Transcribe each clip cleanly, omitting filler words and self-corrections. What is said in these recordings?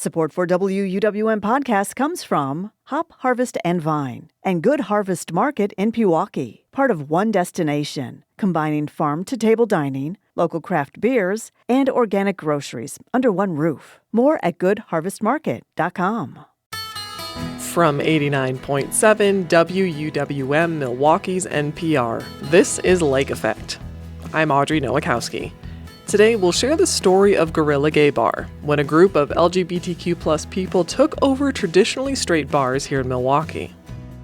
Support for WUWM podcast comes from Hop Harvest and Vine and Good Harvest Market in Milwaukee, part of One Destination, combining farm-to-table dining, local craft beers, and organic groceries under one roof. More at goodharvestmarket.com. From 89.7 WUWM Milwaukee's NPR, this is Lake Effect. I'm Audrey Nowakowski. Today, we'll share the story of Guerrilla Gay Bar, when a group of LGBTQ+ people took over traditionally straight bars here in Milwaukee.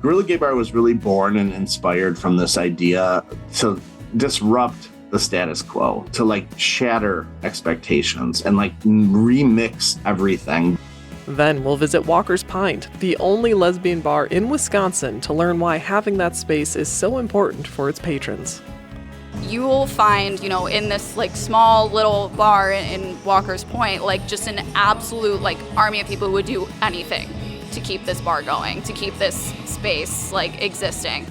Guerrilla Gay Bar was really born and inspired from this idea to disrupt the status quo, to shatter expectations and remix everything. Then we'll visit Walker's Pint, the only lesbian bar in Wisconsin, to learn why having that space is so important for its patrons. You will find, in this small little bar in Walker's Point, just an absolute army of people who would do anything to keep this bar going, to keep this space existing.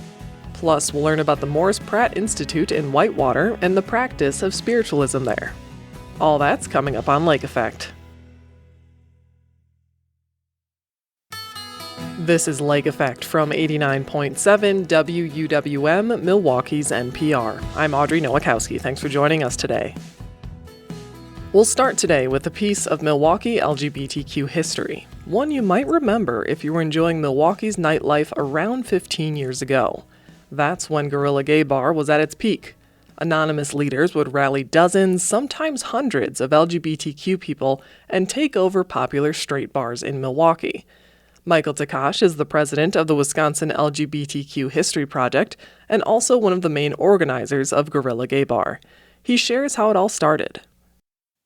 Plus, we'll learn about the Pratt Institute in Whitewater and the practice of spiritualism there. All that's coming up on Lake Effect. This is Lake Effect from 89.7 WUWM, Milwaukee's NPR. I'm Audrey Nowakowski. Thanks for joining us today. We'll start today with a piece of Milwaukee LGBTQ history, one you might remember if you were enjoying Milwaukee's nightlife around 15 years ago. That's when Guerrilla Gay Bar was at its peak. Anonymous leaders would rally dozens, sometimes hundreds of LGBTQ people and take over popular straight bars in Milwaukee. Michael Takash is the president of the Wisconsin LGBTQ History Project and also one of the main organizers of Guerrilla Gay Bar. He shares how it all started.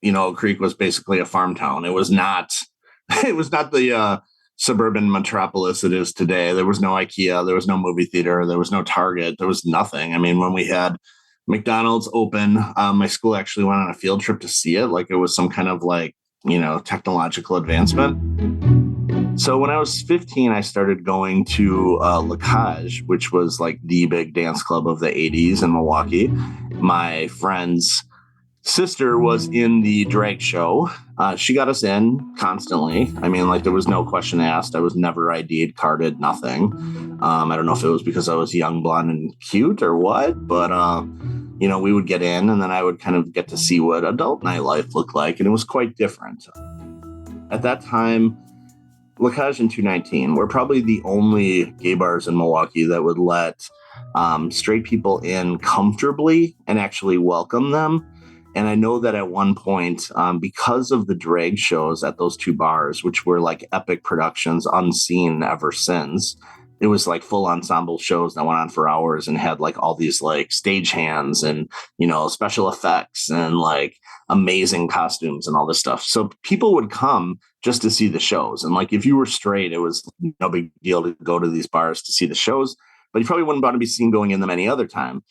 Oak Creek was basically a farm town. It was not the suburban metropolis it is today. There was no IKEA, there was no movie theater, there was no Target, there was nothing. When we had McDonald's open, my school actually went on a field trip to see it, like it was some kind of technological advancement. So when I was 15, I started going to La Cage, which was the big dance club of the 80s in Milwaukee. My friend's sister was in the drag show. She got us in constantly. There was no question asked. I was never ID'd, carded, nothing. I don't know if it was because I was young, blonde, and cute or what, but we would get in and then I would kind of get to see what adult nightlife looked like. And it was quite different. At that time, La Cage and 219 were probably the only gay bars in Milwaukee that would let straight people in comfortably and actually welcome them. And I know that at one point, because of the drag shows at those two bars, which were epic productions unseen ever since, it was full ensemble shows that went on for hours and had all these stage hands and, special effects and amazing costumes and all this stuff. So people would come just to see the shows. And if you were straight, it was no big deal to go to these bars to see the shows, but you probably wouldn't want to be seen going in them any other time.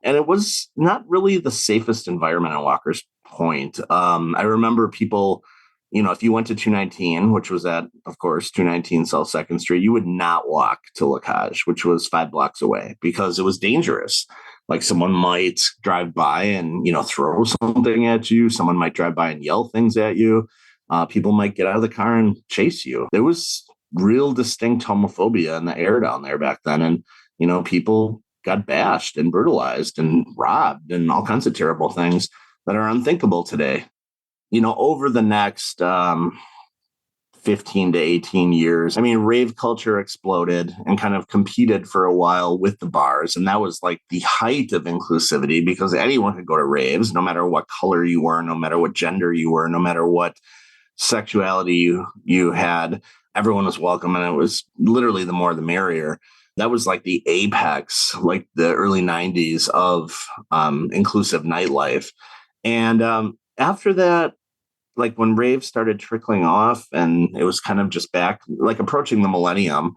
And it was not really the safest environment at Walker's Point. I remember people, if you went to 219, which was at, of course, 219 South 2nd Street, you would not walk to La Cage, which was 5 blocks away, because it was dangerous. Someone might drive by and, throw something at you. Someone might drive by and yell things at you. People might get out of the car and chase you. There was real distinct homophobia in the air down there back then. And, people got bashed and brutalized and robbed and all kinds of terrible things that are unthinkable today. Over the next 15 to 18 years, rave culture exploded and kind of competed for a while with the bars. And that was the height of inclusivity, because anyone could go to raves, no matter what color you were, no matter what gender you were, no matter what sexuality you had. Everyone was welcome. And it was literally the more the merrier. That was the apex, the early 90s of inclusive nightlife. And after that, when raves started trickling off and it was kind of just back, approaching the millennium,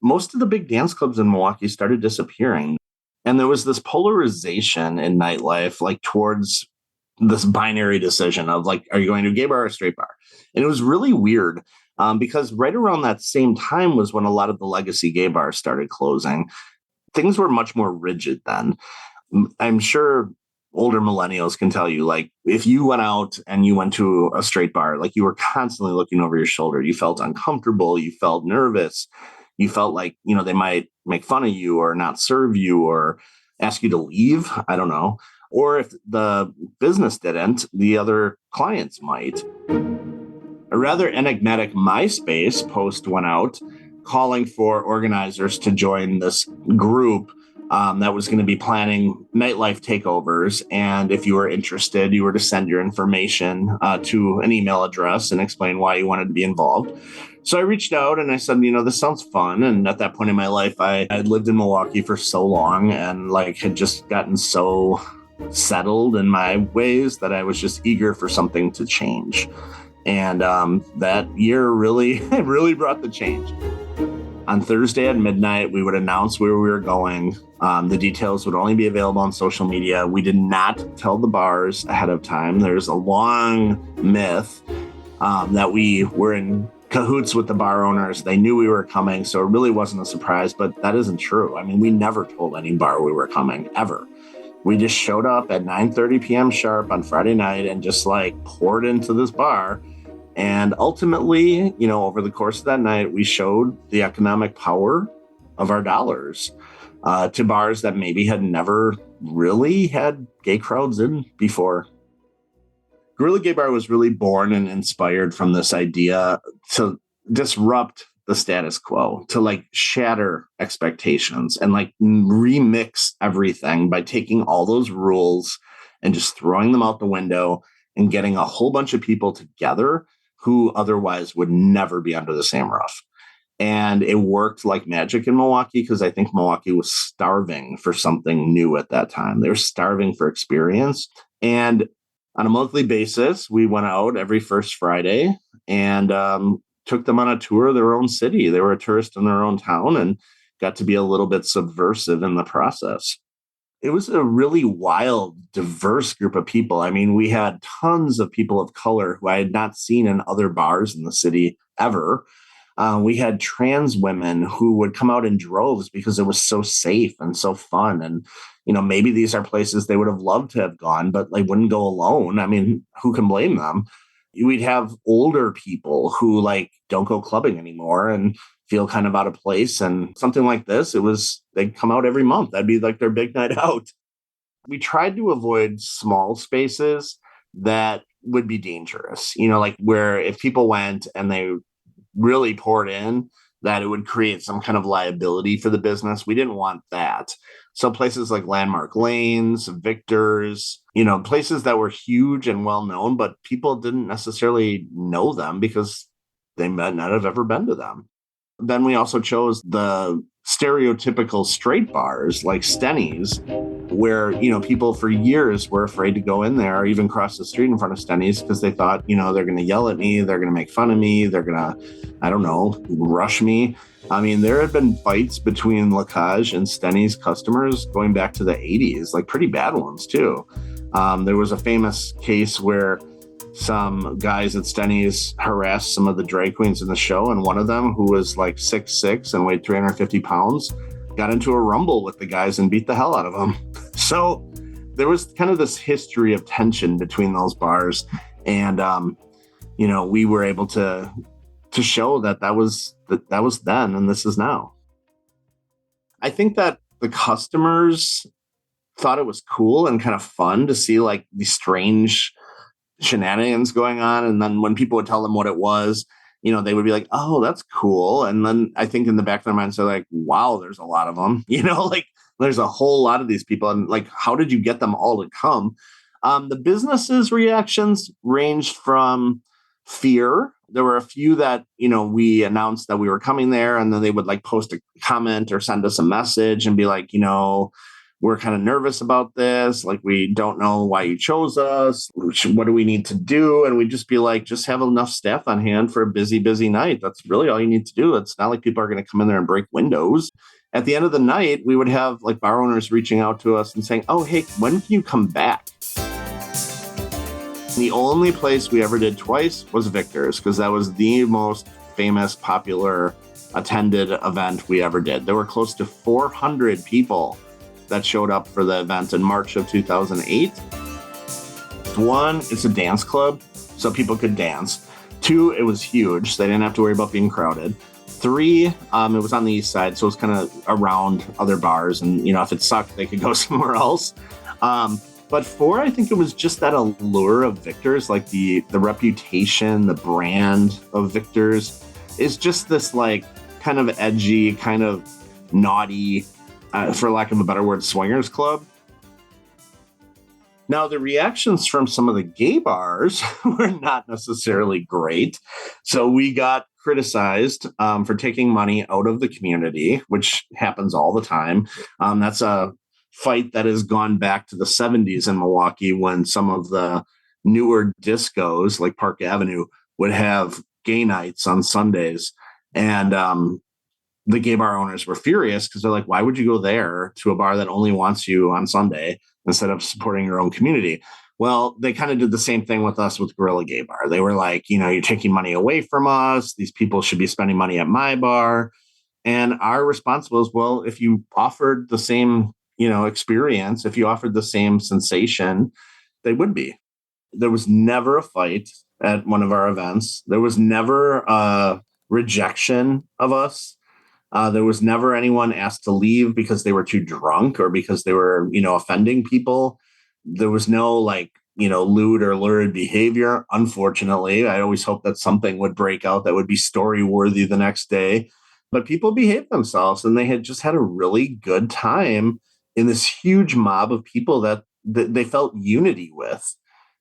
most of the big dance clubs in Milwaukee started disappearing. And there was this polarization in nightlife, towards this binary decision of are you going to a gay bar or a straight bar? And it was really weird. Because right around that same time was when a lot of the legacy gay bars started closing. Things were much more rigid then. I'm sure older millennials can tell you, like, if you went out and you went to a straight bar, like you were constantly looking over your shoulder, you felt uncomfortable, you felt nervous, you felt like, they might make fun of you or not serve you or ask you to leave. I don't know. Or if the business didn't, the other clients might. A rather enigmatic MySpace post went out calling for organizers to join this group that was going to be planning nightlife takeovers. And if you were interested, you were to send your information to an email address and explain why you wanted to be involved. So I reached out and I said, this sounds fun. And at that point in my life, I had lived in Milwaukee for so long and had just gotten so settled in my ways that I was just eager for something to change. And that year really brought the change. On Thursday at midnight, we would announce where we were going. The details would only be available on social media. We did not tell the bars ahead of time. There's a long myth that we were in cahoots with the bar owners. They knew we were coming, so it really wasn't a surprise, but that isn't true. I mean, we never told any bar we were coming, ever. We just showed up at 9:30 p.m. sharp on Friday night and just poured into this bar. And ultimately, over the course of that night, we showed the economic power of our dollars to bars that maybe had never really had gay crowds in before. Guerrilla Gay Bar was really born and inspired from this idea to disrupt the status quo, to shatter expectations and remix everything by taking all those rules and just throwing them out the window and getting a whole bunch of people together who otherwise would never be under the same roof. And it worked like magic in Milwaukee because I think Milwaukee was starving for something new at that time. They were starving for experience. And on a monthly basis, we went out every first Friday and took them on a tour of their own city. They were a tourist in their own town and got to be a little bit subversive in the process. It was a really wild, diverse group of people. I mean, we had tons of people of color who I had not seen in other bars in the city ever. We had trans women who would come out in droves because it was so safe and so fun. And, maybe these are places they would have loved to have gone, but they wouldn't go alone. I mean, who can blame them? We'd have older people who don't go clubbing anymore and feel kind of out of place. And something like this, they'd come out every month. That'd be their big night out. We tried to avoid small spaces that would be dangerous, where if people went and they really poured in, that it would create some kind of liability for the business. We didn't want that. So places like Landmark Lanes, Victor's, places that were huge and well known, but people didn't necessarily know them because they might not have ever been to them. Then we also chose the stereotypical straight bars like Stenny's, where, people for years were afraid to go in there or even cross the street in front of Stenny's because they thought, they're going to yell at me, they're going to make fun of me, they're going to, rush me. I mean, there had been fights between Lacage and Stenny's customers going back to the 80s, pretty bad ones too. There was a famous case where some guys at Stenny's harassed some of the drag queens in the show, and one of them, who was 6'6" and weighed 350 pounds, got into a rumble with the guys and beat the hell out of them. So there was kind of this history of tension between those bars. And, we were able to show that was then and this is now. I think that the customers thought it was cool and kind of fun to see these strange shenanigans going on. And then when people would tell them what it was, they would be like, oh, that's cool. And then I think in the back of their minds, they're like, wow, there's a lot of them, there's a whole lot of these people. And how did you get them all to come? The businesses' reactions ranged from fear. There were a few that, we announced that we were coming there, and then they would post a comment or send us a message and be like, we're kind of nervous about this. We don't know why you chose us. What do we need to do? And we'd just be like, just have enough staff on hand for a busy, busy night. That's really all you need to do. It's not like people are going to come in there and break windows. At the end of the night, we would have bar owners reaching out to us and saying, oh, hey, when can you come back? The only place we ever did twice was Victor's, because that was the most famous, popular, attended event we ever did. There were close to 400 people that showed up for the event in March of 2008. One, it's a dance club, so people could dance. Two, it was huge, so they didn't have to worry about being crowded. Three, it was on the east side, so it was kind of around other bars, and if it sucked, they could go somewhere else. But four, I think it was just that allure of Victor's, like the reputation, the brand of Victor's is just this like kind of edgy, kind of naughty, for lack of a better word, swingers club. Now, the reactions from some of the gay bars were not necessarily great. So we got criticized for taking money out of the community, which happens all the time. That's a fight that has gone back to the 70s in Milwaukee, when some of the newer discos like Park Avenue would have gay nights on Sundays. And the gay bar owners were furious because they're like, why would you go there to a bar that only wants you on Sunday instead of supporting your own community? Well, they kind of did the same thing with us with Guerrilla Gay Bar. They were like, you're taking money away from us. These people should be spending money at my bar. And our response was, well, if you offered the same, experience, if you offered the same sensation, they would be. There was never a fight at one of our events. There was never a rejection of us. There was never anyone asked to leave because they were too drunk or because they were, offending people. There was no lewd or lurid behavior. Unfortunately, I always hope that something would break out that would be story worthy the next day. But people behaved themselves, and they had just had a really good time in this huge mob of people that they felt unity with.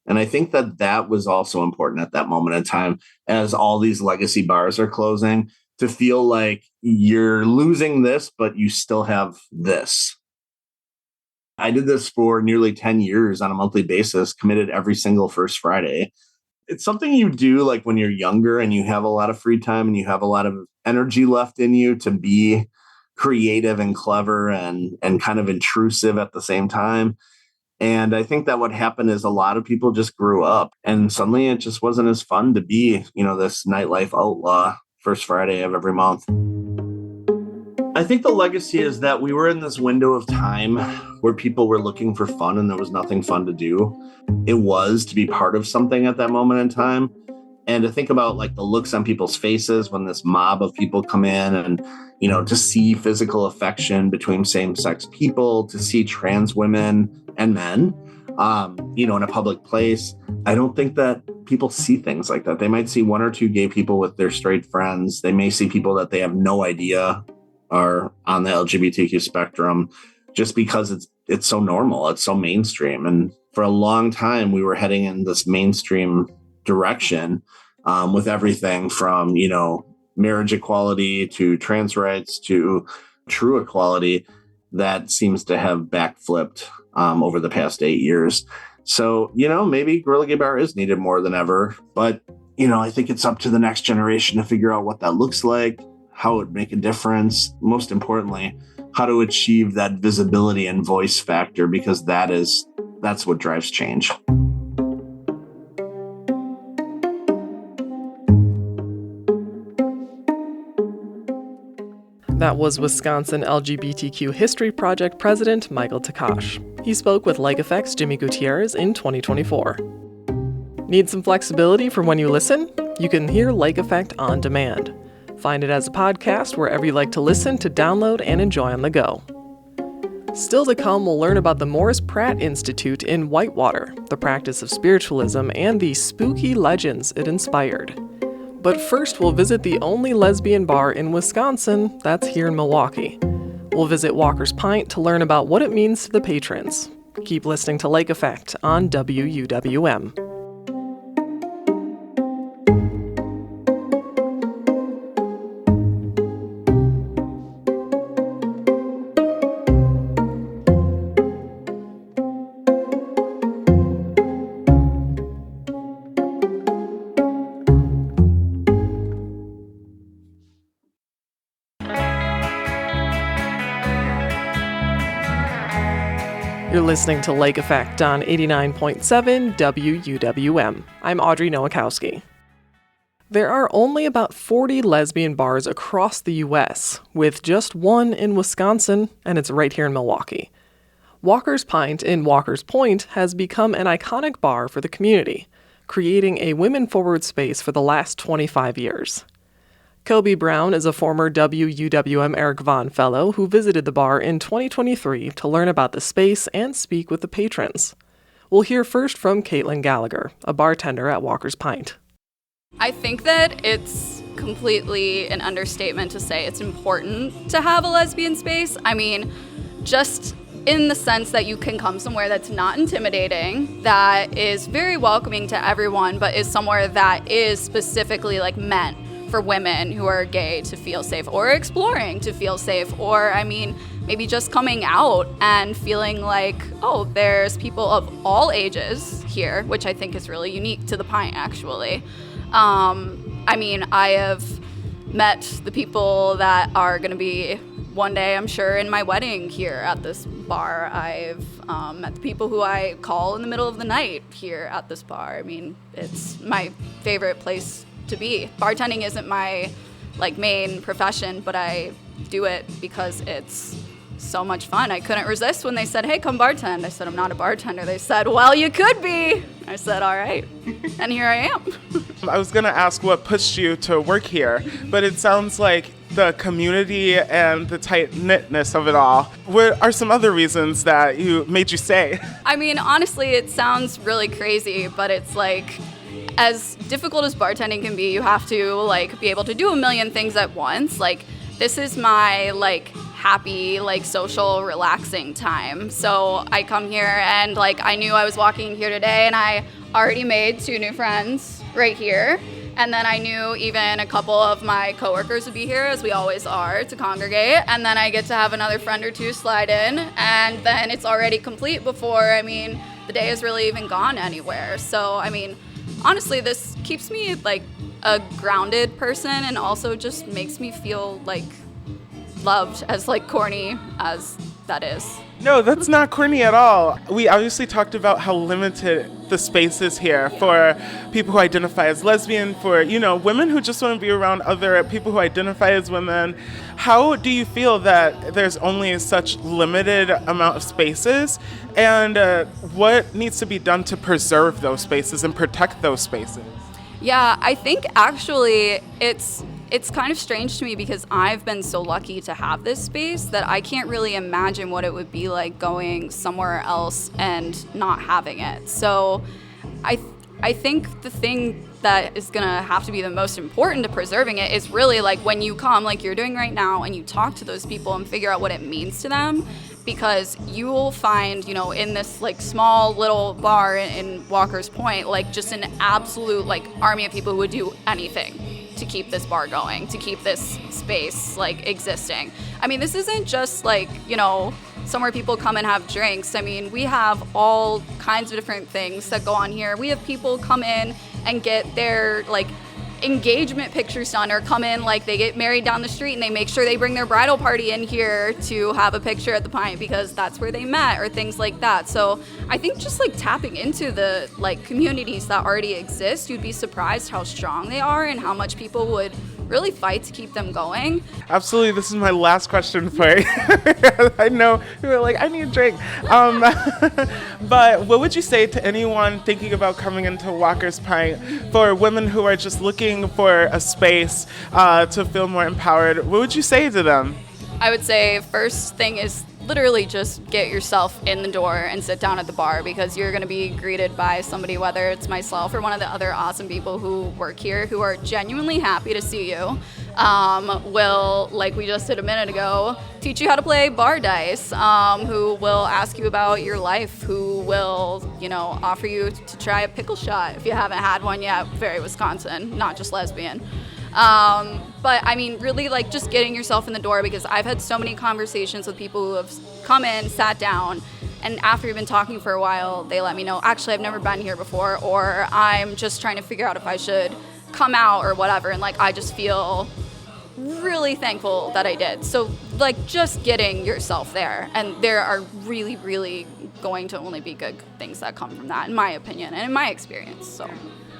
And I think that was also important at that moment in time, as all these legacy bars are closing, to feel like you're losing this, but you still have this. I did this for nearly 10 years on a monthly basis, committed every single first Friday. It's something you do like when you're younger and you have a lot of free time and you have a lot of energy left in you to be creative and clever and kind of intrusive at the same time. And I think that what happened is a lot of people just grew up, and suddenly it just wasn't as fun to be, this nightlife outlaw first Friday of every month. I think the legacy is that we were in this window of time where people were looking for fun and there was nothing fun to do. It was to be part of something at that moment in time. And to think about like the looks on people's faces when this mob of people come in and, to see physical affection between same-sex people, to see trans women and men, in a public place. I don't think that people see things like that. They might see one or two gay people with their straight friends. They may see people that they have no idea are on the LGBTQ spectrum, just because it's so normal. It's so mainstream. And for a long time, we were heading in this mainstream direction with everything from, marriage equality to trans rights to true equality that seems to have backflipped over the past 8 years. So, maybe Guerrilla Gay Bar is needed more than ever. But, I think it's up to the next generation to figure out what that looks like, how it would make a difference. Most importantly, how to achieve that visibility and voice factor, because that's what drives change. That was Wisconsin LGBTQ History Project President Michael Takash. He spoke with Like Effect's Jimmy Gutierrez in 2024. Need some flexibility for when you listen? You can hear Like Effect on demand. Find it as a podcast wherever you like to listen to download and enjoy on the go. Still to come, we'll learn about the Pratt Institute in Whitewater, the practice of spiritualism, and the spooky legends it inspired. But first, we'll visit the only lesbian bar in Wisconsin that's here in Milwaukee. We'll visit Walker's Pint to learn about what it means to the patrons. Keep listening to Lake Effect on WUWM. You're listening to Lake Effect on 89.7 WUWM. I'm Audrey Nowakowski. There are only about 40 lesbian bars across the U.S., with just one in Wisconsin, and it's right here in Milwaukee. Walker's Pint in Walker's Point has become an iconic bar for the community, creating a women-forward space for the last 25 years. Kobe Brown is a former WUWM Eric Vaughn Fellow who visited the bar in 2023 to learn about the space and speak with the patrons. We'll hear first from Caitlin Gallagher, a bartender at Walker's Pint. I think that it's completely an understatement to say it's important to have a lesbian space. I mean, just in the sense that you can come somewhere that's not intimidating, that is very welcoming to everyone, but is somewhere that is specifically like meant for women who are gay to feel safe or exploring to feel safe, or I mean, maybe just coming out and feeling like, oh, there's people of all ages here, which I think is really unique to the Pint, actually. I mean, I have met the people that are going to be one day, I'm sure, in my wedding here at this bar. I've met the people who I call in the middle of the night here at this bar. I mean, it's my favorite place to be. Bartending isn't my main profession, but I do it because it's so much fun. I couldn't resist when they said, hey, come bartend. I said, I'm not a bartender. They said, well, you could be. I said, all right. And here I am. I was going to ask what pushed you to work here, but it sounds like the community and the tight-knitness of it all. What are some other reasons that made you stay? I mean, honestly, it sounds really crazy, but it's like, as difficult as bartending can be, you have to be able to do a million things at once. This is my happy, social, relaxing time. So I come here and I knew I was walking here today and I already made 2 new friends right here. And then I knew even a couple of my coworkers would be here, as we always are, to congregate. And then I get to have another friend or 2 slide in, and then it's already complete before, the day has really even gone anywhere. So, honestly, this keeps me a grounded person and also just makes me feel loved, as corny as that is. No, that's not corny at all. We obviously talked about how limited the space is here for people who identify as lesbian, for, women who just want to be around other people who identify as women. How do you feel that there's only such limited amount of spaces, and what needs to be done to preserve those spaces and protect those spaces? Yeah, I think actually it's kind of strange to me because I've been so lucky to have this space that I can't really imagine what it would be like going somewhere else and not having it. So I think the thing that is going to have to be the most important to preserving it is really when you come, like you're doing right now, and you talk to those people and figure out what it means to them. Because you will find, in this small little bar in Walker's Point, just an absolute army of people who would do anything to keep this bar going, to keep this space existing. This isn't just somewhere people come and have drinks. We have all kinds of different things that go on here. We have people come in and get their engagement pictures done, or come in they get married down the street and they make sure they bring their bridal party in here to have a picture at the Pint because that's where they met, or things like that. So I think just tapping into the communities that already exist, you'd be surprised how strong they are and how much people would really fight to keep them going. Absolutely. This is my last question for you. I know you're I need a drink. But what would you say to anyone thinking about coming into Walker's Pint, for women who are just looking for a space to feel more empowered? What would you say to them? I would say first thing is literally just get yourself in the door and sit down at the bar, because you're going to be greeted by somebody, whether it's myself or one of the other awesome people who work here, who are genuinely happy to see you. Will, like we just did a minute ago, teach you how to play bar dice, who will ask you about your life, who will, offer you to try a pickle shot if you haven't had one yet. Very Wisconsin, not just lesbian. But really just getting yourself in the door, because I've had so many conversations with people who have come in, sat down, and after we've been talking for a while, they let me know, actually, I've never been here before, or I'm just trying to figure out if I should come out or whatever. And I just feel really thankful that I did. So just getting yourself there, and there are really, really going to only be good things that come from that, in my opinion and in my experience. So.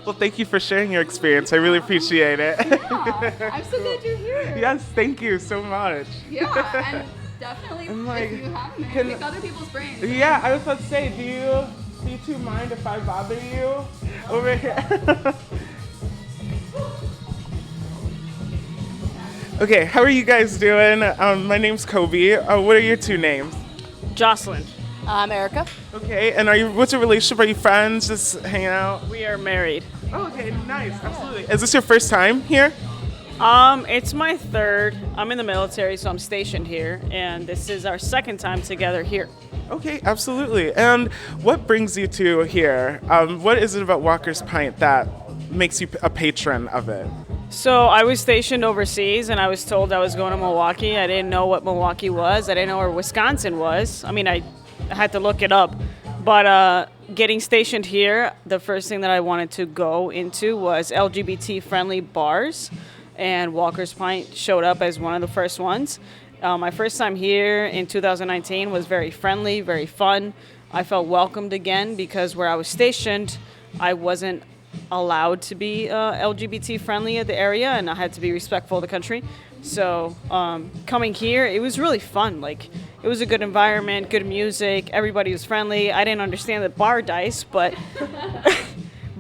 Well, thank you for sharing your experience. I really appreciate it. Yeah, I'm so glad you're here. Yes, thank you so much. Yeah, and Definitely. I'm like, if you have them, can- pick other people's brains. Yeah, I was about to say, do you two mind if I bother you over here? Okay, how are you guys doing? My name's Kobe. What are your two names? Jocelyn. Erica. Okay, and what's your relationship? Are you friends? Just hanging out? We are married. Oh, okay, nice, absolutely. Is this your first time here? It's my third. I'm in the military, so I'm stationed here, and this is our second time together here. Okay, absolutely. And what brings you to here? What is it about Walker's Pint that makes you a patron of it? So I was stationed overseas, and I was told I was going to Milwaukee. I didn't know what Milwaukee was. I didn't know where Wisconsin was. I mean, I had to look it up. But getting stationed here, the first thing that I wanted to go into was LGBT-friendly bars, and Walker's Pint showed up as one of the first ones. My first time here in 2019 was very friendly, very fun. I felt welcomed again because where I was stationed, I wasn't allowed to be LGBT friendly at the area, and I had to be respectful of the country. So coming here, it was really fun. Like, it was a good environment, good music, everybody was friendly. I didn't understand the bar dice, but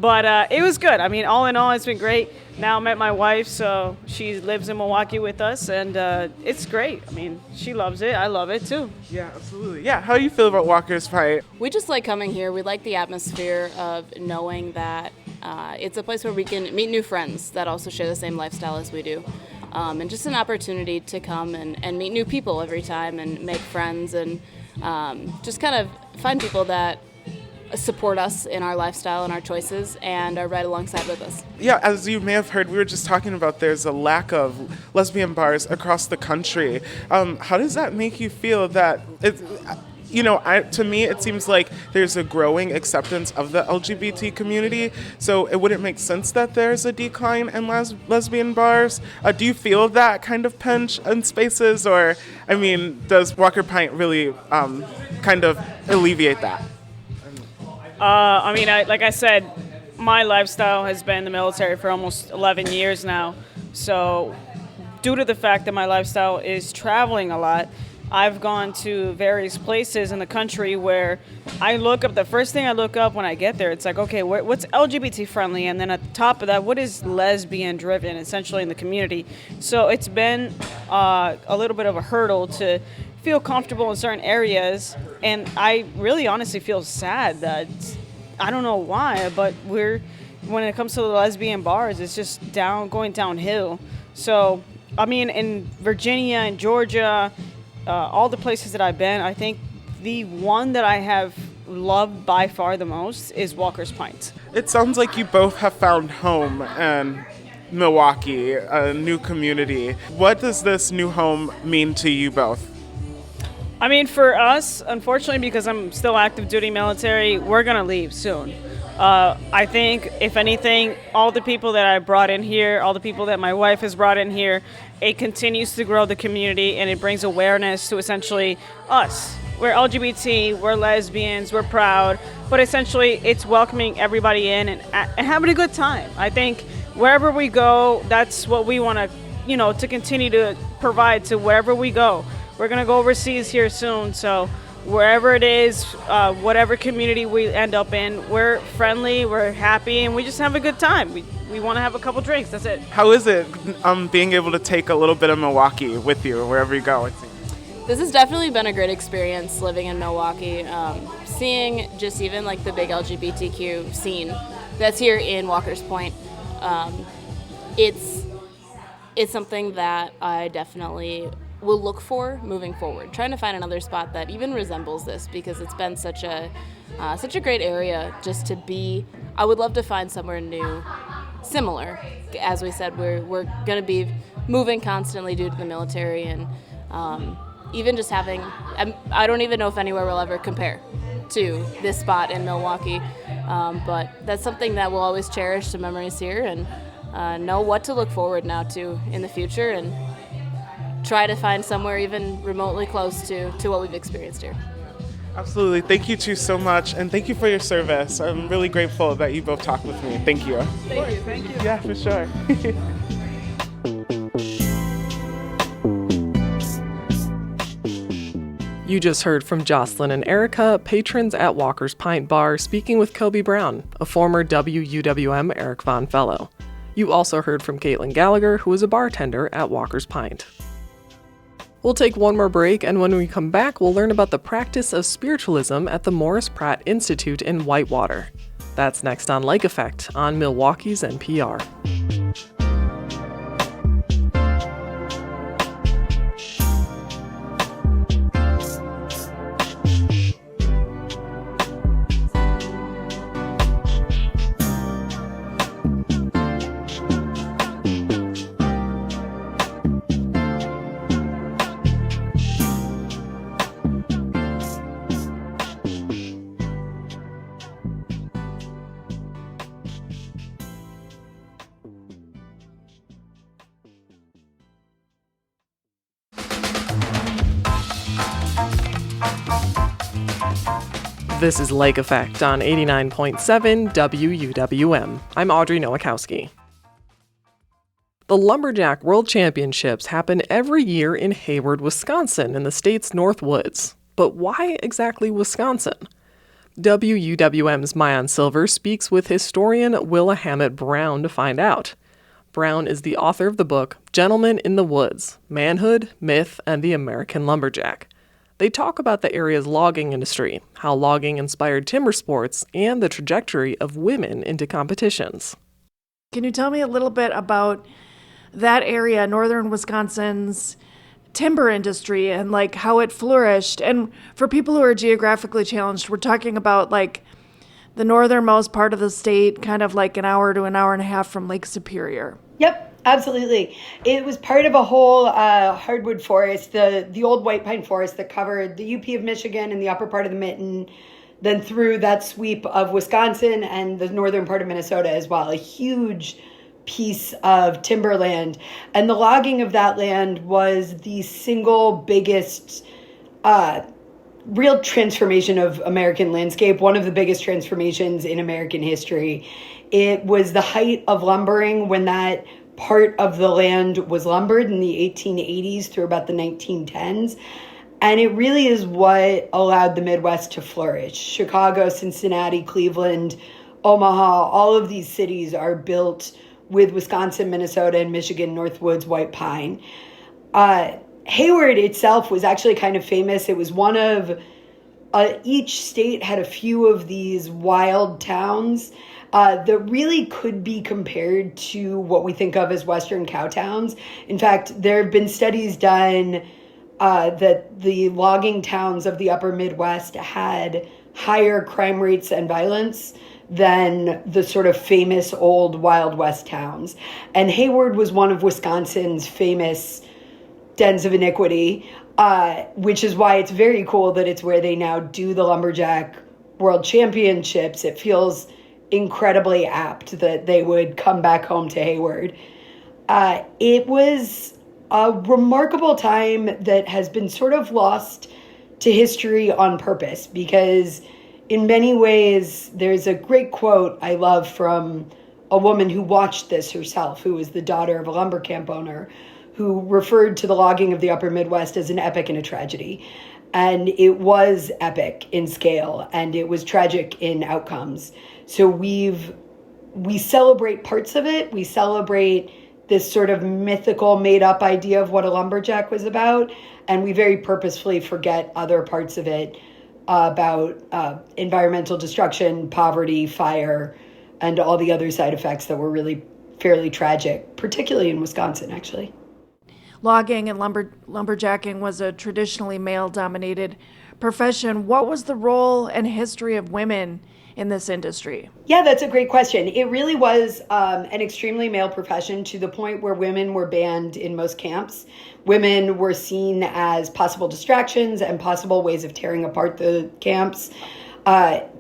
it was good. I mean, all in all, it's been great. Now I met my wife, so she lives in Milwaukee with us, and it's great. I mean, she loves it. I love it too. Yeah, absolutely. Yeah, how do you feel about Walker's Pint? We just like coming here. We like the atmosphere of knowing that it's a place where we can meet new friends that also share the same lifestyle as we do. And just an opportunity to come and meet new people every time and make friends and just kind of find people that support us in our lifestyle and our choices and are right alongside with us. Yeah, as you may have heard, we were just talking about there's a lack of lesbian bars across the country. How does that make you feel that it's... to me, it seems like there's a growing acceptance of the LGBT community, so it wouldn't make sense that there's a decline in lesbian bars. Do you feel that kind of pinch in spaces, or, I mean, does Walker Pint really kind of alleviate that? Like I said, my lifestyle has been in the military for almost 11 years now, so due to the fact that my lifestyle is traveling a lot, I've gone to various places in the country where the first thing I look up when I get there, it's like, okay, what's LGBT friendly? And then at the top of that, what is lesbian driven, essentially, in the community? So it's been a little bit of a hurdle to feel comfortable in certain areas. And I really honestly feel sad that, I don't know why, but when it comes to the lesbian bars, it's just going downhill. So, I mean, in Virginia and Georgia, all the places that I've been, I think the one that I have loved by far the most is Walker's Pint. It sounds like you both have found home in Milwaukee, a new community. What does this new home mean to you both? I mean, for us, unfortunately, because I'm still active duty military, we're going to leave soon. I think, if anything, all the people that I brought in here, all the people that my wife has brought in here, it continues to grow the community, and it brings awareness to essentially us. We're LGBT, we're lesbians, we're proud, but essentially it's welcoming everybody in and having a good time. I think wherever we go, that's what we want to, to continue to provide to wherever we go. We're going to go overseas here soon, so wherever it is, whatever community we end up in, we're friendly, we're happy, and we just have a good time. We want to have a couple drinks, that's it. How is it being able to take a little bit of Milwaukee with you wherever you go, it seems? This has definitely been a great experience living in Milwaukee. Seeing just even like the big LGBTQ scene that's here in Walker's Point. It's something that I definitely will look for moving forward, trying to find another spot that even resembles this, because it's been such a great area just to be. I would love to find somewhere new, similar. As we said, we're going to be moving constantly due to the military, and even just having, I don't even know if anywhere will ever compare to this spot in Milwaukee, but that's something that we'll always cherish, the memories here, and know what to look forward now to in the future, and try to find somewhere even remotely close to what we've experienced here. Absolutely. Thank you two so much, and thank you for your service. I'm really grateful that you both talked with me. Thank you. Thank you. Yeah, for sure. You just heard from Jocelyn and Erica, patrons at Walker's Pint Bar, speaking with Kobe Brown, a former WUWM Eric Von Fellow. You also heard from Caitlin Gallagher, who is a bartender at Walker's Pint. We'll take one more break, and when we come back, we'll learn about the practice of spiritualism at the Morris Pratt Institute in Whitewater. That's next on Lake Effect on Milwaukee's NPR. This is Lake Effect on 89.7 WUWM. I'm Audrey Nowakowski. The Lumberjack World Championships happen every year in Hayward, Wisconsin, in the state's North Woods. But why exactly Wisconsin? WUWM's Mayan Silver speaks with historian Willa Hammett Brown to find out. Brown is the author of the book Gentlemen in the Woods: Manhood, Myth, and the American Lumberjack. They talk about the area's logging industry, how logging inspired timber sports, and the trajectory of women into competitions. Can you tell me a little bit about that area, northern Wisconsin's timber industry, and like how it flourished? And for people who are geographically challenged, we're talking about like the northernmost part of the state, kind of like an hour to an hour and a half from Lake Superior. Yep. Absolutely. It was part of a whole hardwood forest, the old white pine forest that covered the UP of Michigan and the upper part of the Mitten, then through that sweep of Wisconsin and the northern part of Minnesota as well. A huge piece of timberland. And the logging of that land was the single biggest real transformation of American landscape, one of the biggest transformations in American history. It was the height of lumbering when that part of the land was lumbered in the 1880s through about the 1910s. And it really is what allowed the Midwest to flourish. Chicago, Cincinnati, Cleveland, Omaha, all of these cities are built with Wisconsin, Minnesota, and Michigan Northwoods white pine. Hayward itself was actually kind of famous. It was one of, each state had a few of these wild towns that really could be compared to what we think of as Western cow towns. In fact, there have been studies done that the logging towns of the upper Midwest had higher crime rates and violence than the sort of famous old Wild West towns. And Hayward was one of Wisconsin's famous dens of iniquity, which is why it's very cool that it's where they now do the Lumberjack World Championships. It feels incredibly apt that they would come back home to Hayward. It was a remarkable time that has been sort of lost to history on purpose, because in many ways there's a great quote I love from a woman who watched this herself, who was the daughter of a lumber camp owner, who referred to the logging of the upper Midwest as an epic and a tragedy. And it was epic in scale, and it was tragic in outcomes. So we celebrate parts of it. We celebrate this sort of mythical, made-up idea of what a lumberjack was about, and we very purposefully forget other parts of it about environmental destruction, poverty, fire, and all the other side effects that were really fairly tragic, particularly in Wisconsin, actually. Logging and lumberjacking was a traditionally male-dominated profession. What was the role and history of women in this industry? Yeah, that's a great question. It really was an extremely male profession, to the point where women were banned in most camps. Women were seen as possible distractions and possible ways of tearing apart the camps.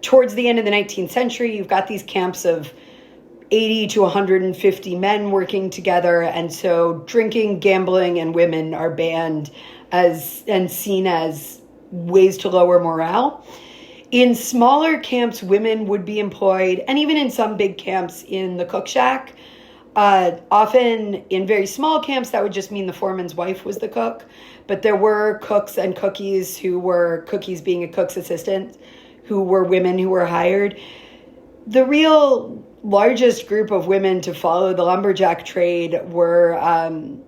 Towards the end of the 19th century, you've got these camps of 80 to 150 men working together, and so drinking, gambling, and women are banned and seen as ways to lower morale. In smaller camps, women would be employed, and even in some big camps, in the cook shack. Often in very small camps, that would just mean the foreman's wife was the cook. But there were cooks and cookies who were, cookies being a cook's assistant, who were women who were hired. The real largest group of women to follow the lumberjack trade were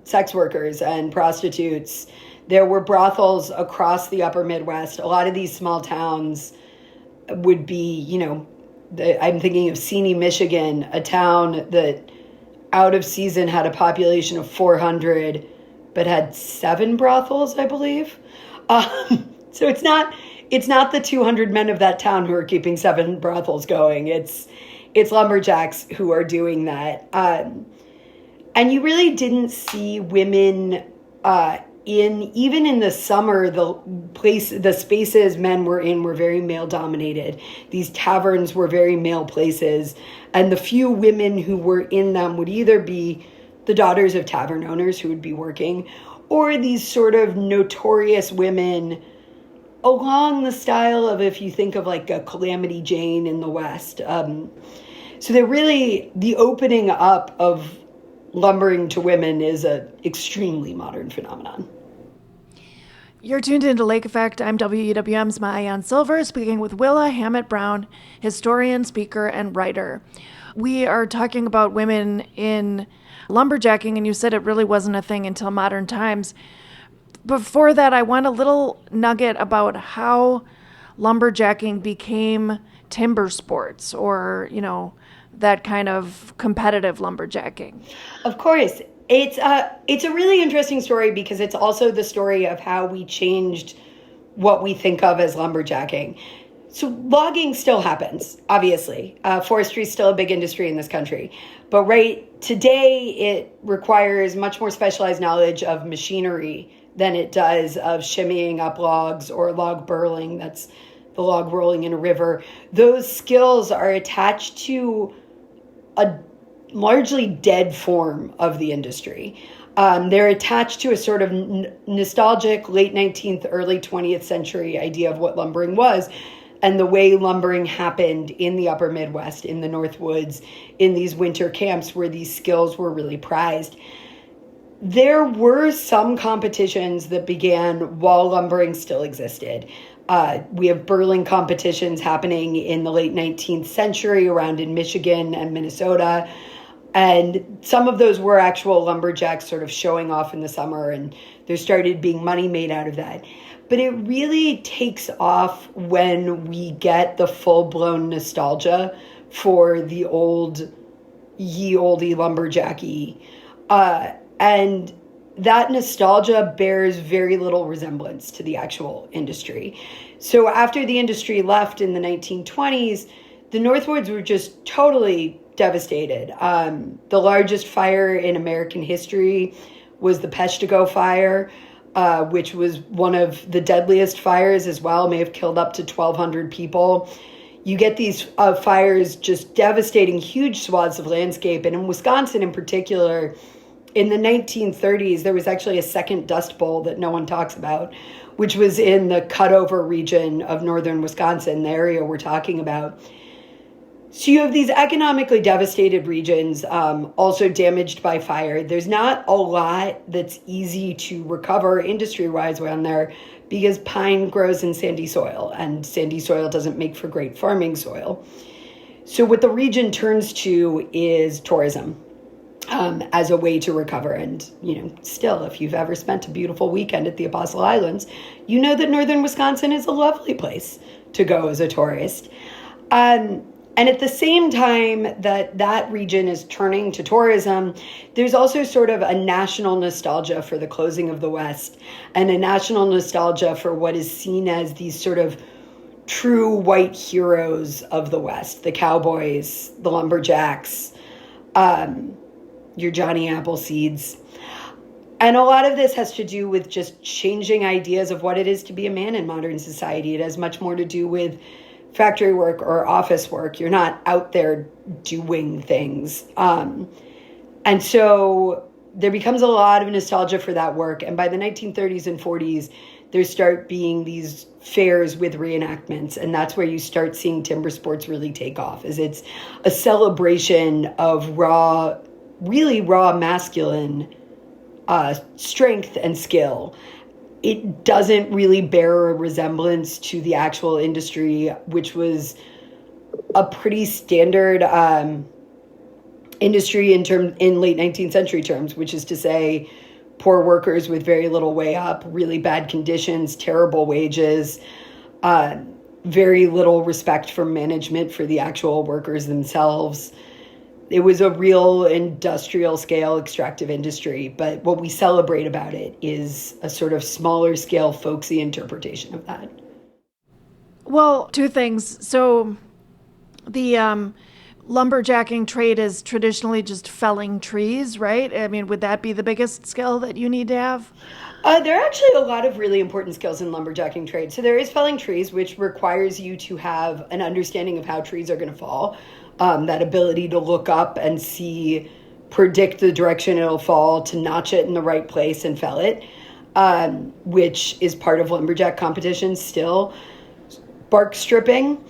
sex workers and prostitutes. There were brothels across the upper Midwest. A lot of these small towns would be, I'm thinking of Seney, Michigan, a town that out of season had a population of 400, but had 7 brothels, I believe. So it's not the 200 men of that town who are keeping 7 brothels going. It's lumberjacks who are doing that. And you really didn't see women even in the summer, the spaces men were in were very male dominated. These taverns were very male places, and the few women who were in them would either be the daughters of tavern owners who would be working, or these sort of notorious women along the style of, if you think of like a Calamity Jane in the West. So they're really, the opening up of lumbering to women is an extremely modern phenomenon. You're tuned into Lake Effect. I'm WUWM's Maayan Silver, speaking with Willa Hammett-Brown, historian, speaker, and writer. We are talking about women in lumberjacking, and you said it really wasn't a thing until modern times. Before that, I want a little nugget about how lumberjacking became timber sports, or, that kind of competitive lumberjacking. Of course. It's a really interesting story because it's also the story of how we changed what we think of as lumberjacking. So logging still happens, obviously. Forestry is still a big industry in this country. But right today, it requires much more specialized knowledge of machinery than it does of shimmying up logs or log burling. That's the log rolling in a river. Those skills are attached to a largely dead form of the industry. They're attached to a sort of nostalgic late 19th, early 20th century idea of what lumbering was and the way lumbering happened in the upper Midwest, in the North Woods, in these winter camps where these skills were really prized. There were some competitions that began while lumbering still existed. We have burling competitions happening in the late 19th century around in Michigan and Minnesota. And some of those were actual lumberjacks sort of showing off in the summer, and there started being money made out of that. But it really takes off when we get the full-blown nostalgia for the old, ye olde lumberjacky. And that nostalgia bears very little resemblance to the actual industry. So after the industry left in the 1920s, the Northwoods were just totally devastated. The largest fire in American history was the Peshtigo fire, which was one of the deadliest fires as well, may have killed up to 1,200 people. You get these fires just devastating huge swaths of landscape. And in Wisconsin in particular, in the 1930s, there was actually a second Dust Bowl that no one talks about, which was in the cutover region of northern Wisconsin, the area we're talking about. So you have these economically devastated regions, also damaged by fire. There's not a lot that's easy to recover industry-wise around there because pine grows in sandy soil, and sandy soil doesn't make for great farming soil. So what the region turns to is tourism as a way to recover. And, still, if you've ever spent a beautiful weekend at the Apostle Islands, you know that northern Wisconsin is a lovely place to go as a tourist. And at the same time that region is turning to tourism, there's also sort of a national nostalgia for the closing of the West and a national nostalgia for what is seen as these sort of true white heroes of the West, the cowboys, the lumberjacks, your Johnny Appleseeds. And a lot of this has to do with just changing ideas of what it is to be a man in modern society. It has much more to do with factory work or office work. You're not out there doing things. And so there becomes a lot of nostalgia for that work. And by the 1930s and 40s, there start being these fairs with reenactments. And that's where you start seeing timber sports really take off, is it's a celebration of raw really raw masculine strength and skill. It doesn't really bear a resemblance to the actual industry, which was a pretty standard industry in late 19th century terms, which is to say poor workers with very little way up, really bad conditions, terrible wages, very little respect for management for the actual workers themselves. It was a real industrial scale extractive industry, but what we celebrate about it is a sort of smaller scale folksy interpretation of that. Well, two things. So the lumberjacking trade is traditionally just felling trees, right? I mean, would that be the biggest skill that you need to have? There are actually a lot of really important skills in lumberjacking trade. So there is felling trees, which requires you to have an understanding of how trees are going to fall. That ability to look up and predict the direction it'll fall, to notch it in the right place and fell it, which is part of lumberjack competitions still. Bark stripping,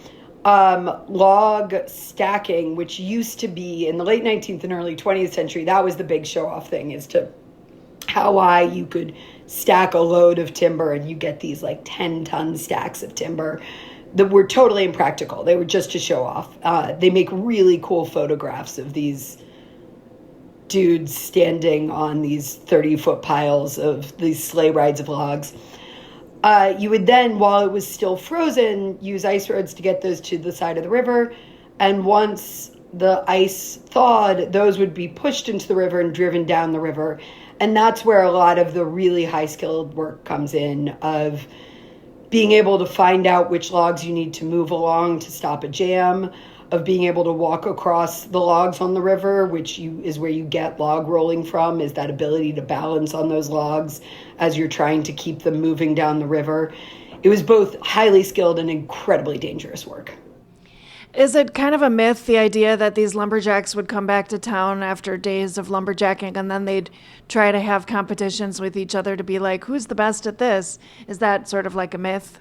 log stacking, which used to be in the late 19th and early 20th century, that was the big show-off thing, is to how high you could stack a load of timber, and you get these like 10-ton stacks of timber that were totally impractical. They were just to show off. They make really cool photographs of these dudes standing on these 30-foot piles of these sleigh rides of logs. You would then, while it was still frozen, use ice roads to get those to the side of the river. And once the ice thawed, those would be pushed into the river and driven down the river. And that's where a lot of the really high-skilled work comes in, of being able to find out which logs you need to move along to stop a jam, of being able to walk across the logs on the river, which is where you get log rolling from, is that ability to balance on those logs as you're trying to keep them moving down the river. It was both highly skilled and incredibly dangerous work. Is it kind of a myth, the idea that these lumberjacks would come back to town after days of lumberjacking and then they'd try to have competitions with each other to be like, who's the best at this? Is that sort of like a myth?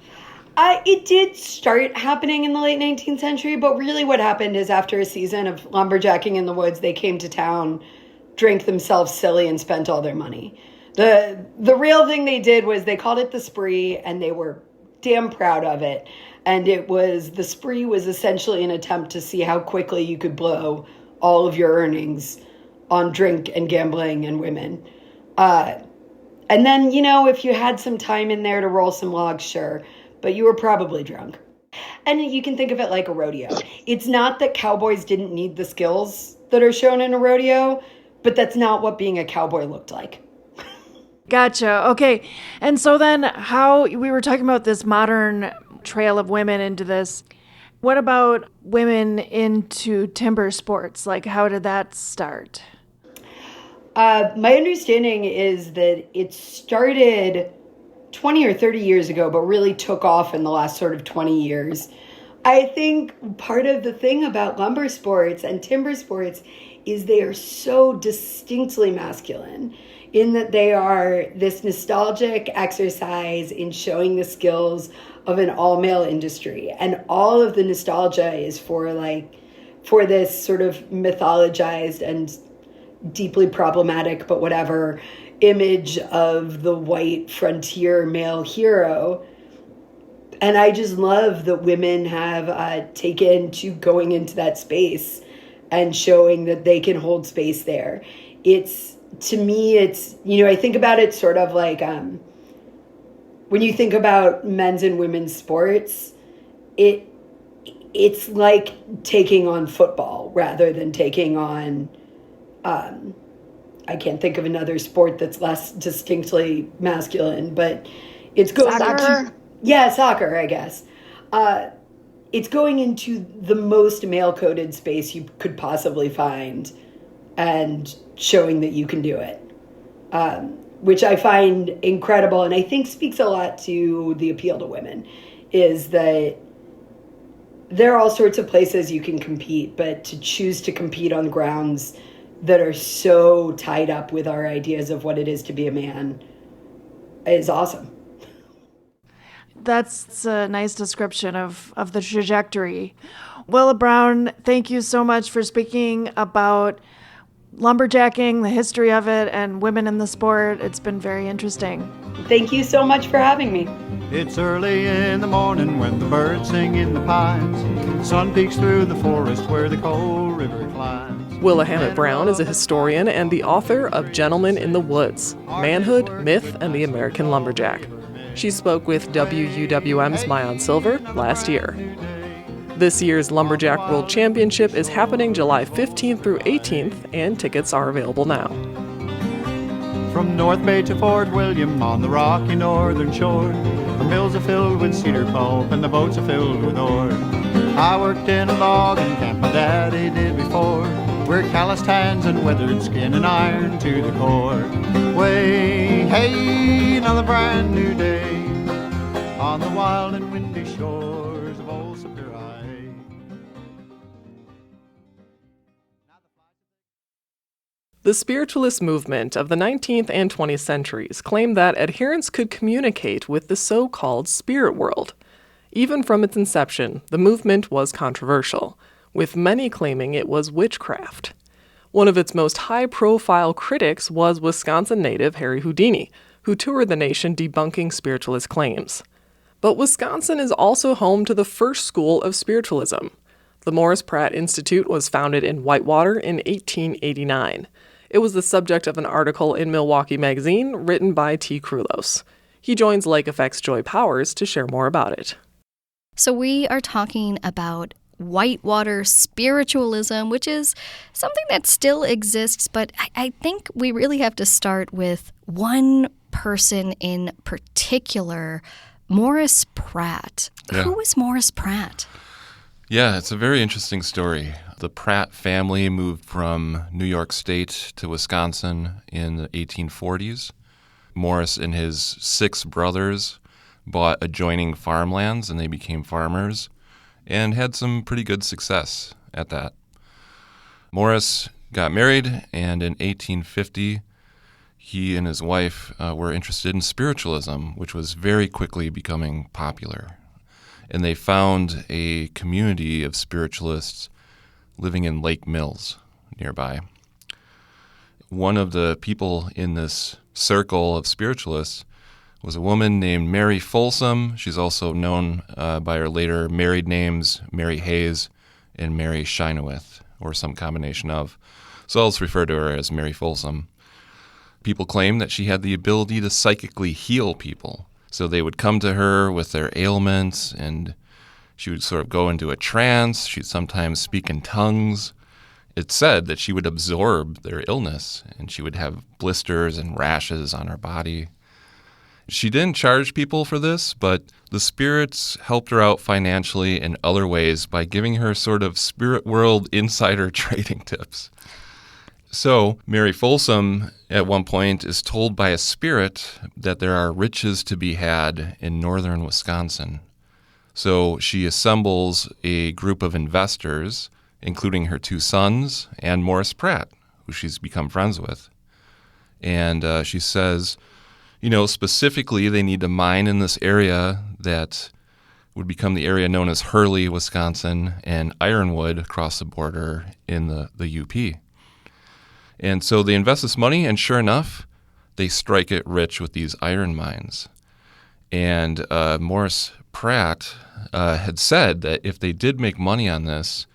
It did start happening in the late 19th century, but really what happened is after a season of lumberjacking in the woods, they came to town, drank themselves silly, and spent all their money. The real thing they did was they called it the spree, and they were damn proud of it. And the spree was essentially an attempt to see how quickly you could blow all of your earnings on drink and gambling and women. And then, if you had some time in there to roll some logs, sure, but you were probably drunk. And you can think of it like a rodeo. It's not that cowboys didn't need the skills that are shown in a rodeo, but that's not what being a cowboy looked like. Gotcha. Okay. And so then we were talking about this modern trail of women into this. What about women into timber sports? Like, how did that start? My understanding is that it started 20 or 30 years ago, but really took off in the last sort of 20 years. I think part of the thing about lumber sports and timber sports is they are so distinctly masculine, in that they are this nostalgic exercise in showing the skills of an all-male industry. And all of the nostalgia is for this sort of mythologized and deeply problematic, but whatever, image of the white frontier male hero. And I just love that women have taken to going into that space and showing that they can hold space there. To me, I think about it sort of like when you think about men's and women's sports, it's like taking on football rather than taking on, I can't think of another sport that's less distinctly masculine, but it's going soccer. Soccer, I guess. It's going into the most male-coded space you could possibly find and showing that you can do it, which I find incredible, and I think speaks a lot to the appeal to women, is that there are all sorts of places you can compete, but to choose to compete on grounds that are so tied up with our ideas of what it is to be a man is awesome. That's a nice description of the trajectory. Willa Brown, thank you so much for speaking about lumberjacking, the history of it, and women in the sport. It's been very interesting. Thank you so much for having me. It's early in the morning when the birds sing in the pines. The sun peeks through the forest where the cold river climbs. Willa Hammett Brown is a historian and the author of Gentlemen in the Woods, Manhood, Myth, and the American Lumberjack. She spoke with WUWM's Mayan Silver last year. This year's Lumberjack World Championship is happening July 15th through 18th, and tickets are available now. From North Bay to Fort William on the rocky northern shore, the mills are filled with cedar pulp and the boats are filled with ore. I worked in a logging camp, my daddy did before. We're calloused hands and weathered skin and iron to the core. Way, hey, another brand new day on the wild and windy shores of old Superior. The spiritualist movement of the 19th and 20th centuries claimed that adherents could communicate with the so-called spirit world. Even from its inception, the movement was controversial, with many claiming it was witchcraft. One of its most high-profile critics was Wisconsin native Harry Houdini, who toured the nation debunking spiritualist claims. But Wisconsin is also home to the first school of spiritualism. The Pratt Institute was founded in Whitewater in 1889. It was the subject of an article in Milwaukee magazine written by T. Krulos. He joins Lake Effect's Joy Powers to share more about it. So we are talking about Whitewater spiritualism, which is something that still exists, but I think we really have to start with one person in particular, Morris Pratt. Yeah. Who is Morris Pratt? Yeah, it's a very interesting story. The Pratt family moved from New York State to Wisconsin in the 1840s. Morris and his 6 brothers bought adjoining farmlands, and they became farmers and had some pretty good success at that. Morris got married, and in 1850, he and his wife were interested in spiritualism, which was very quickly becoming popular. And they found a community of spiritualists living in Lake Mills nearby. One of the people in this circle of spiritualists was a woman named Mary Folsom. She's also known by her later married names, Mary Hayes and Mary Shinowith, or some combination of. So I'll just refer to her as Mary Folsom. People claim that she had the ability to psychically heal people. So they would come to her with their ailments, and she would sort of go into a trance. She'd sometimes speak in tongues. It's said that she would absorb their illness, and she would have blisters and rashes on her body. She didn't charge people for this, but the spirits helped her out financially in other ways by giving her sort of spirit world insider trading tips. So Mary Folsom, at one point, is told by a spirit that there are riches to be had in northern Wisconsin. So she assembles a group of investors, including her 2 sons and Morris Pratt, who she's become friends with. And she says, specifically they need to mine in this area that would become the area known as Hurley, Wisconsin, and Ironwood across the border in the UP. And so they invest this money, and sure enough, they strike it rich with these iron mines. And Morris Pratt had said that if they did make money on this,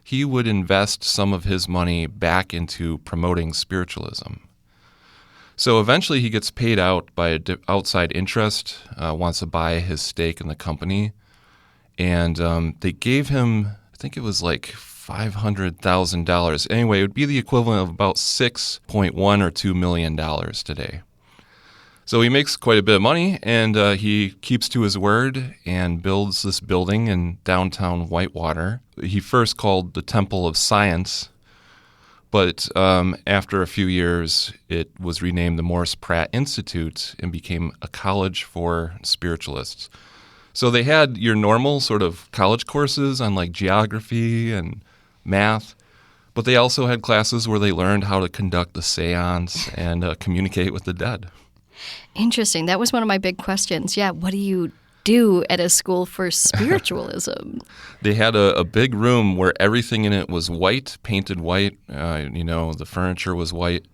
he would invest some of his money back into promoting spiritualism. So eventually he gets paid out by an outside interest, wants to buy his stake in the company. And they gave him, I think it was like $500,000. Anyway, it would be the equivalent of about $6.1 or $2 million today. So he makes quite a bit of money, and he keeps to his word and builds this building in downtown Whitewater. He first called the Temple of Science, but after a few years, it was renamed the Morris Pratt Institute and became a college for spiritualists. So they had your normal sort of college courses on like geography and math, but they also had classes where they learned how to conduct the seance and communicate with the dead. Interesting. That was one of my big questions. Yeah, what do you do at a school for spiritualism? They had a big room where everything in it was white, painted white. The furniture was white,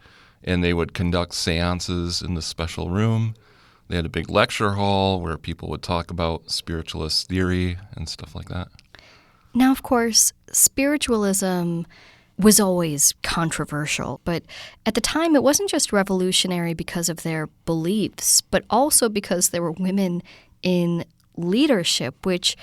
and they would conduct seances in this special room. They had a big lecture hall where people would talk about spiritualist theory and stuff like that. Now, of course, spiritualism was always controversial, but at the time it wasn't just revolutionary because of their beliefs, but also because there were women in leadership, which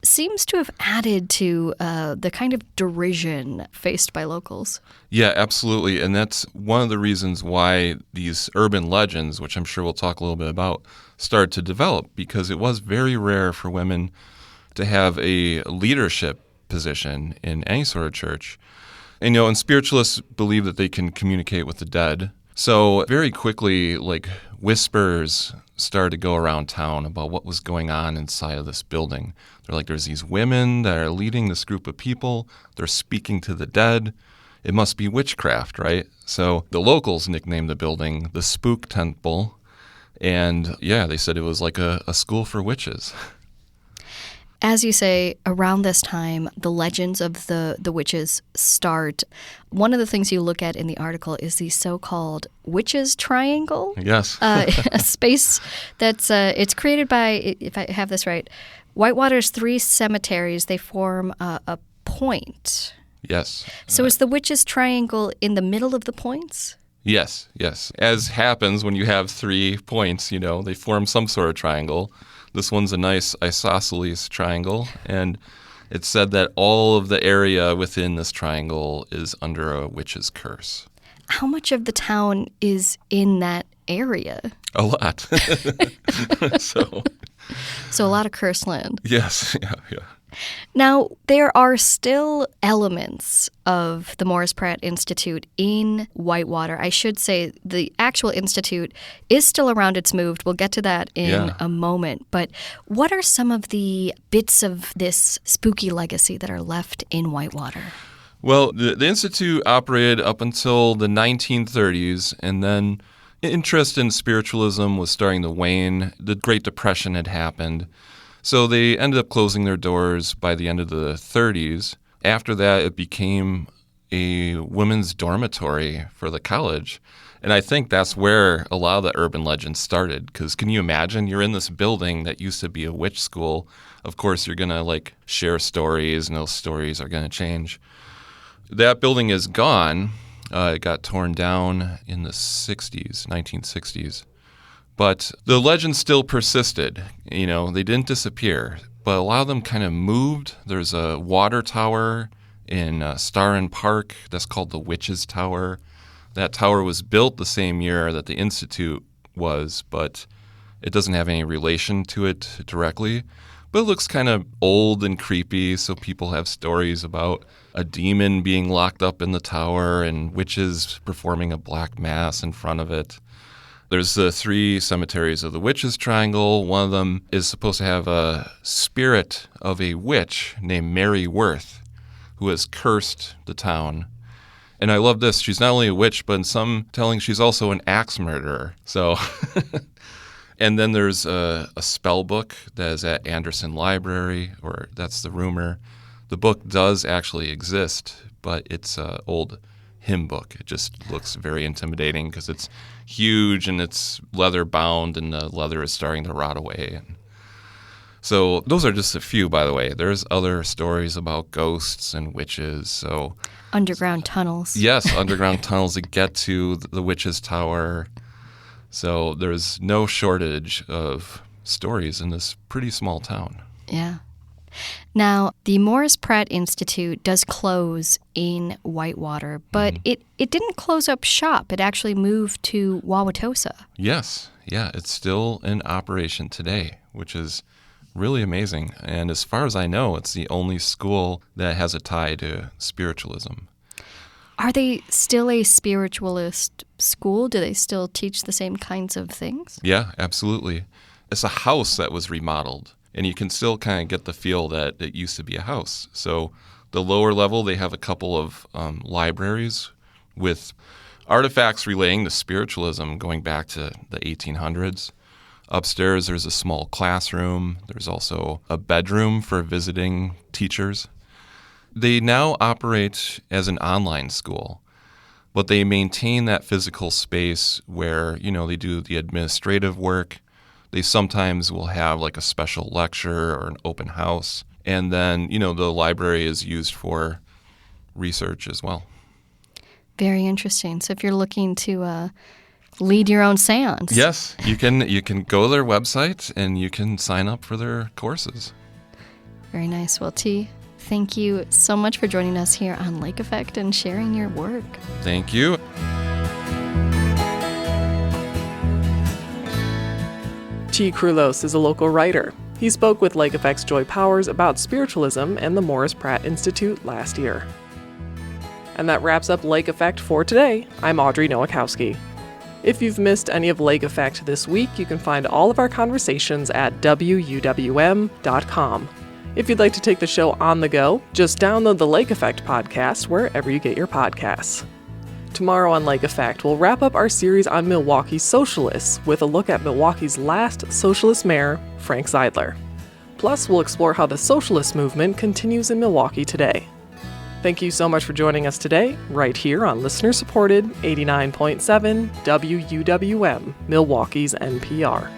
seems to have added to the kind of derision faced by locals. Yeah, absolutely. And that's one of the reasons why these urban legends, which I'm sure we'll talk a little bit about, started to develop, because it was very rare for women to have a leadership position in any sort of church. And spiritualists believe that they can communicate with the dead. So very quickly, whispers started to go around town about what was going on inside of this building. They're like, there's these women that are leading this group of people. They're speaking to the dead. It must be witchcraft, right? So the locals nicknamed the building the Spook Temple. And yeah, they said it was like a school for witches. As you say, around this time, the legends of the witches start. One of the things you look at in the article is the so-called witches triangle. Yes. A space that's it's created by, if I have this right, Whitewater's 3 cemeteries. They form a point. Yes. So is the witches triangle in the middle of the points? Yes. As happens when you have 3 points, they form some sort of triangle. This one's a nice isosceles triangle, and it's said that all of the area within this triangle is under a witch's curse. How much of the town is in that area? A lot. So a lot of cursed land. Yes, yeah. Now, there are still elements of the Morris Pratt Institute in Whitewater. I should say the actual institute is still around. It's moved. We'll get to that in a moment. But what are some of the bits of this spooky legacy that are left in Whitewater? Well, the institute operated up until the 1930s, and then interest in spiritualism was starting to wane. The Great Depression had happened. So they ended up closing their doors by the end of the 30s. After that, it became a women's dormitory for the college. And I think that's where a lot of the urban legends started. Because can you imagine? You're in this building that used to be a witch school. Of course, you're going to share stories, and those stories are going to change. That building is gone. It got torn down in the 1960s. But the legends still persisted. They didn't disappear. But a lot of them kind of moved. There's a water tower in Starren Park that's called the Witches Tower. That tower was built the same year that the Institute was, but it doesn't have any relation to it directly. But it looks kind of old and creepy, so people have stories about a demon being locked up in the tower and witches performing a black mass in front of it. There's the 3 cemeteries of the Witches Triangle. One of them is supposed to have a spirit of a witch named Mary Worth, who has cursed the town. And I love this. She's not only a witch, but in some telling, she's also an axe murderer. So, and then there's a spell book that is at Anderson Library, or that's the rumor. The book does actually exist, but it's an old hymn book. It just looks very intimidating because it's huge and it's leather bound and the leather is starting to rot away. So those are just a few, by the way. There's other stories about ghosts and witches. So underground tunnels. Yes, underground tunnels that get to the Witches Tower. So there's no shortage of stories in this pretty small town. Yeah. Now, the Morris Pratt Institute does close in Whitewater, but it didn't close up shop. It actually moved to Wauwatosa. Yes. Yeah, it's still in operation today, which is really amazing. And as far as I know, it's the only school that has a tie to spiritualism. Are they still a spiritualist school? Do they still teach the same kinds of things? Yeah, absolutely. It's a house that was remodeled. And you can still kind of get the feel that it used to be a house. So the lower level, they have a couple of libraries with artifacts relating to spiritualism going back to the 1800s. Upstairs, there's a small classroom. There's also a bedroom for visiting teachers. They now operate as an online school, but they maintain that physical space where, they do the administrative work. They sometimes will have like a special lecture or an open house. And then, the library is used for research as well. Very interesting. So if you're looking to lead your own seance. Yes, you can go to their website and you can sign up for their courses. Very nice. Well, T, thank you so much for joining us here on Lake Effect and sharing your work. Thank you. T. Krulos is a local writer. He spoke with Lake Effect's Joy Powers about spiritualism and the Morris Pratt Institute last year. And that wraps up Lake Effect for today. I'm Audrey Nowakowski. If you've missed any of Lake Effect this week, you can find all of our conversations at wuwm.com. If you'd like to take the show on the go, just download the Lake Effect podcast wherever you get your podcasts. Tomorrow on Lake Effect, we'll wrap up our series on Milwaukee's socialists with a look at Milwaukee's last socialist mayor, Frank Zeidler. Plus, we'll explore how the socialist movement continues in Milwaukee today. Thank you so much for joining us today, right here on listener-supported 89.7 WUWM, Milwaukee's NPR.